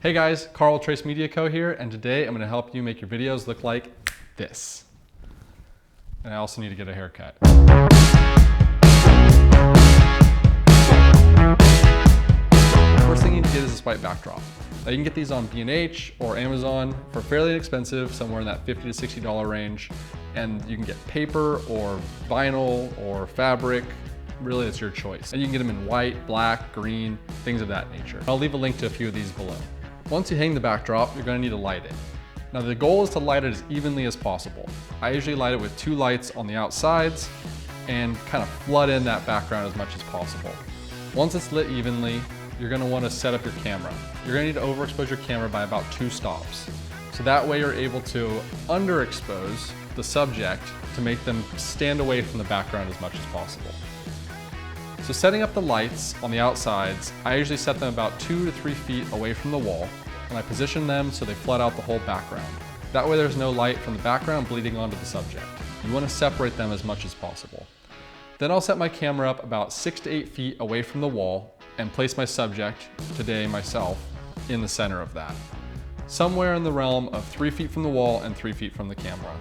Hey guys, Karl with Trace Media Co. here, and today I'm going to help you make your videos look like this. And I also need to get a haircut. First thing you need to get is this white backdrop. Now you can get these on B&H or Amazon for fairly inexpensive, somewhere in that $50 to $60 range. And you can get paper or vinyl or fabric. Really, it's your choice. And you can get them in white, black, green, things of that nature. I'll leave a link to a few of these below. Once you hang the backdrop, you're going to need to light it. Now the goal is to light it as evenly as possible. I usually light it with 2 lights on the outsides and kind of flood in that background as much as possible. Once it's lit evenly, you're going to want to set up your camera. You're going to need to overexpose your camera by about 2 stops. So that way you're able to underexpose the subject to make them stand away from the background as much as possible. So setting up the lights on the outsides, I usually set them about 2 to 3 feet away from the wall, and I position them so they flood out the whole background. That way there's no light from the background bleeding onto the subject. You want to separate them as much as possible. Then I'll set my camera up about 6 to 8 feet away from the wall and place my subject, today myself, in the center of that. Somewhere in the realm of 3 feet from the wall and 3 feet from the camera.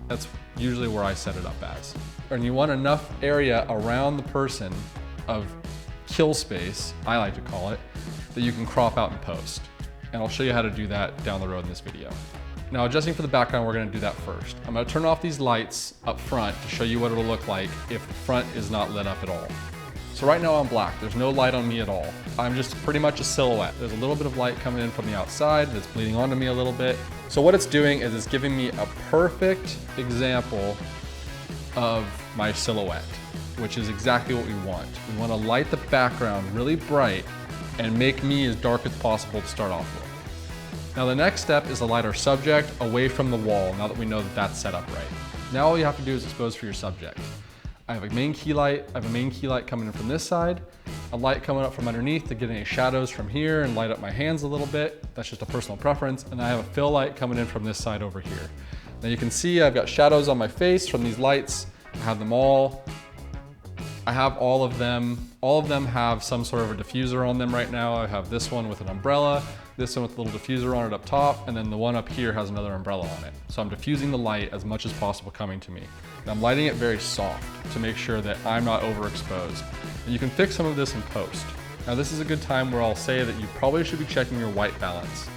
That's usually where I set it up as. And you want enough area around the person of kill space, I like to call it, that you can crop out in post. And I'll show you how to do that down the road in this video. Now adjusting for the background, we're gonna do that first. I'm gonna turn off these lights up front to show you what it'll look like if the front is not lit up at all. So right now I'm black, there's no light on me at all. I'm just pretty much a silhouette. There's a little bit of light coming in from the outside that's bleeding onto me a little bit. So what it's doing is it's giving me a perfect example of my silhouette, which is exactly what we want. We want to light the background really bright and make me as dark as possible to start off with. Now the next step is to light our subject away from the wall, now that we know that that's set up right. Now all you have to do is expose for your subject. I have a main key light coming in from this side, a light coming up from underneath to get any shadows from here and light up my hands a little bit. That's just a personal preference. And I have a fill light coming in from this side over here. Now you can see I've got shadows on my face from these lights. I have them all. I have all of them. All of them have some sort of a diffuser on them right now. I have this one with an umbrella, this one with a little diffuser on it up top, and then the one up here has another umbrella on it. So I'm diffusing the light as much as possible coming to me. And I'm lighting it very soft to make sure that I'm not overexposed. And you can fix some of this in post. Now this is a good time where I'll say that you probably should be checking your white balance.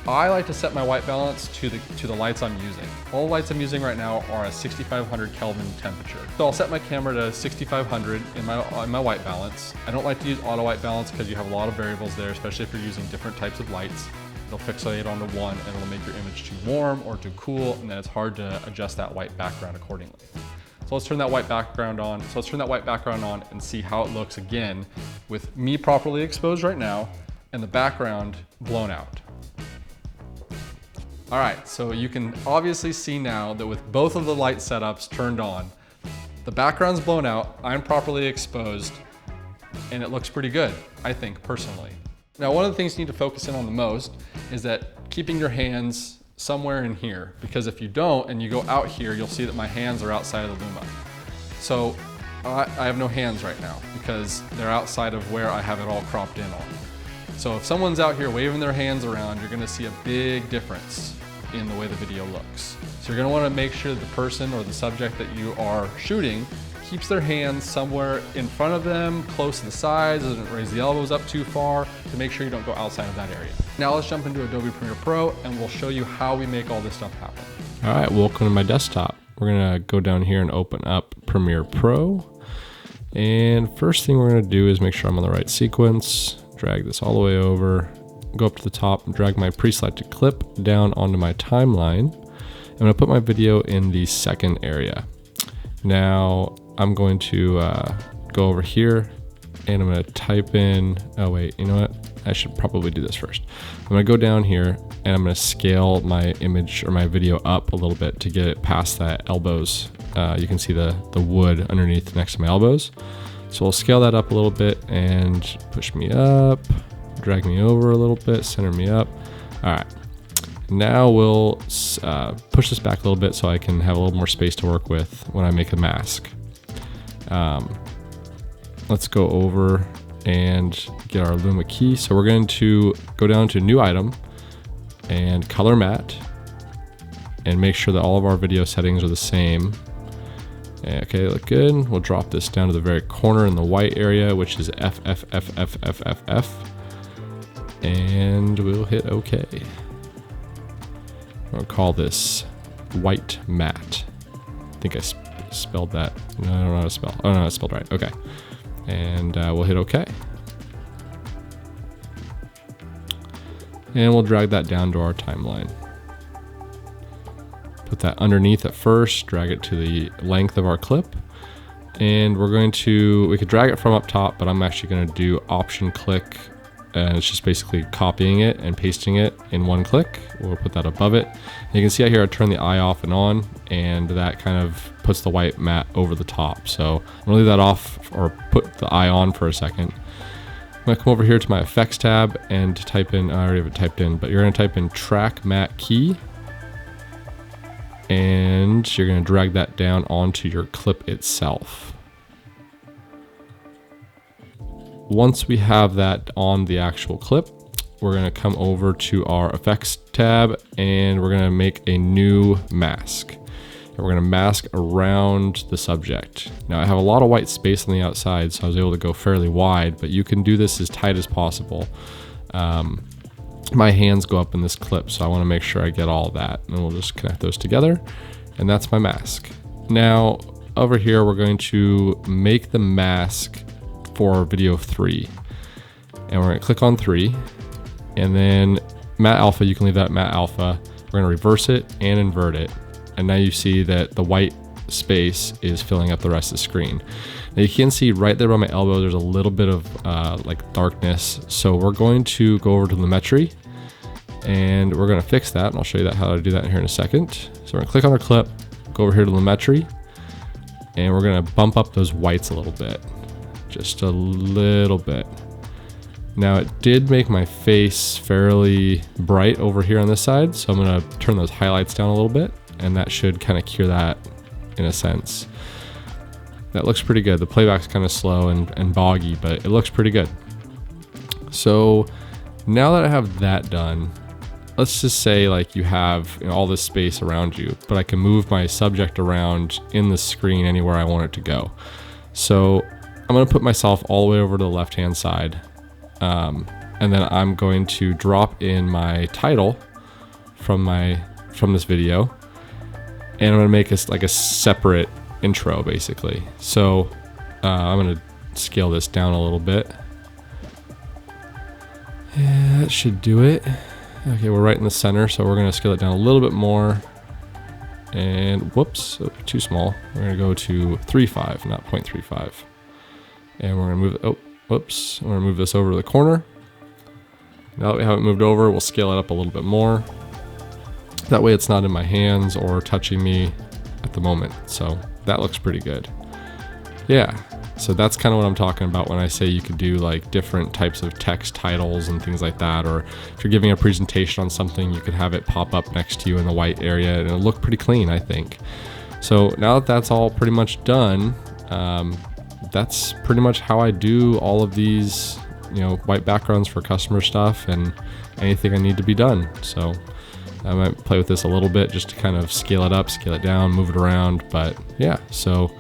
I like to set my white balance to the lights I'm using. All the lights I'm using right now are a 6500 Kelvin temperature. So I'll set my camera to 6500 in my white balance. I don't like to use auto white balance because you have a lot of variables there, especially if you're using different types of lights. It'll fixate onto one and it'll make your image too warm or too cool, and then it's hard to adjust that white background accordingly. So let's turn that white background on. And see how it looks again with me properly exposed right now and the background blown out. All right, so you can obviously see now that with both of the light setups turned on, the background's blown out, I'm properly exposed, and it looks pretty good, I think, personally. Now, one of the things you need to focus in on the most is that keeping your hands somewhere in here, because if you don't and you go out here, you'll see that my hands are outside of the luma. So I have no hands right now because they're outside of where I have it all cropped in on. So if someone's out here waving their hands around, you're gonna see a big difference in the way the video looks. So you're gonna wanna make sure that the person or the subject that you are shooting keeps their hands somewhere in front of them, close to the sides, doesn't raise the elbows up too far to make sure you don't go outside of that area. Now let's jump into Adobe Premiere Pro and we'll show you how we make all this stuff happen. All right, welcome to my desktop. We're gonna go down here and open up Premiere Pro. And first thing we're gonna do is make sure I'm on the right sequence. Drag this all the way over, go up to the top, and drag my pre-selected clip down onto my timeline. I'm gonna put my video in the second area. Now I'm going to go over here and I'm gonna type in, oh wait, you know what? I should probably do this first. I'm gonna go down here and I'm gonna scale my image or my video up a little bit to get it past that elbows. You can see the wood underneath next to my elbows. So we'll scale that up a little bit and push me up, drag me over a little bit, center me up. All right, now we'll push this back a little bit so I can have a little more space to work with when I make a mask. Let's go over and get our Luma key. So we're going to go down to new item and color matte and make sure that all of our video settings are the same. Okay, look good. We'll drop this down to the very corner in the white area, which is FFFFFFF. And we'll hit OK. I'll call this white matte. I think I spelled that. No, I don't know how to spell. Oh no, it's spelled right. Okay. And we'll hit OK. And we'll drag that down to our timeline. Put that underneath at first, drag it to the length of our clip. And we're going to, we could drag it from up top, but I'm actually going to do Option click. And it's just basically copying it and pasting it in one click. We'll put that above it. And you can see out here, I turn the eye off and on, and that kind of puts the white matte over the top. So I'm gonna leave that off or put the eye on for a second. I'm gonna come over here to my effects tab and type in, I already have it typed in, but you're gonna type in track matte key. And you're gonna drag that down onto your clip itself. Once we have that on the actual clip, we're going to come over to our effects tab and we're going to make a new mask. And we're going to mask around the subject. Now I have a lot of white space on the outside, so I was able to go fairly wide, but you can do this as tight as possible. My hands go up in this clip, so I want to make sure I get all of that. And we'll just connect those together, and that's my mask. Now over here, we're going to make the mask for video 3, and we're going to click on 3, and then matte alpha, you can leave that matte alpha. We're going to reverse it and invert it, and now you see that the white space is filling up the rest of the screen. Now you can see right there by my elbow there's a little bit of like darkness, so we're going to go over to Lumetri and we're going to fix that, and I'll show you how to do that in here in a second. So we're going to click on our clip, go over here to Lumetri, and we're going to bump up those whites a little bit. Just a little bit. Now it did make my face fairly bright over here on this side, so I'm gonna turn those highlights down a little bit, and that should kind of cure that in a sense. That looks pretty good. The playback's kind of slow and boggy, but it looks pretty good. So now that I have that done, let's just say like you have all this space around you, but I can move my subject around in the screen anywhere I want it to go. So I'm going to put myself all the way over to the left hand side, and then I'm going to drop in my title from this video, and I'm going to make this like a separate intro basically. So I'm going to scale this down a little bit. Yeah, that should do it. Okay, we're right in the center, so we're going to scale it down a little bit more. And whoops, too small. We're going to go to 3.5, not 0.35. And we're gonna move, oh, whoops, I'm gonna move this over to the corner. Now that we have it moved over, we'll scale it up a little bit more. That way it's not in my hands or touching me at the moment. So that looks pretty good. Yeah, so that's kind of what I'm talking about when I say you could do like different types of text titles and things like that. Or if you're giving a presentation on something, you could have it pop up next to you in the white area and it'll look pretty clean, I think. So now that that's all pretty much done, that's pretty much how I do all of these, white backgrounds for customer stuff and anything I need to be done. So I might play with this a little bit just to kind of scale it up, scale it down, move it around. But yeah, so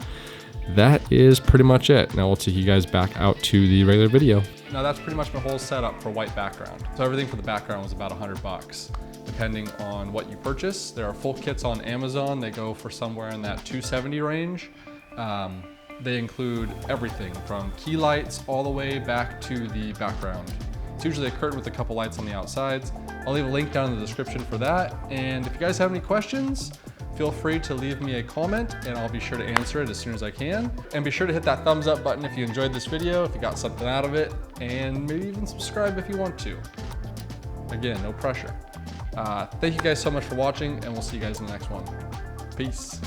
that is pretty much it. Now we'll take you guys back out to the regular video. Now that's pretty much my whole setup for white background. So everything for the background was about $100, depending on what you purchase. There are full kits on Amazon. They go for somewhere in that $270 range. They include everything from key lights all the way back to the background. It's usually a curtain with a couple lights on the outsides. I'll leave a link down in the description for that. And if you guys have any questions, feel free to leave me a comment and I'll be sure to answer it as soon as I can. And be sure to hit that thumbs up button if you enjoyed this video, if you got something out of it, and maybe even subscribe if you want to. Again, no pressure. Thank you guys so much for watching, and we'll see you guys in the next one. Peace.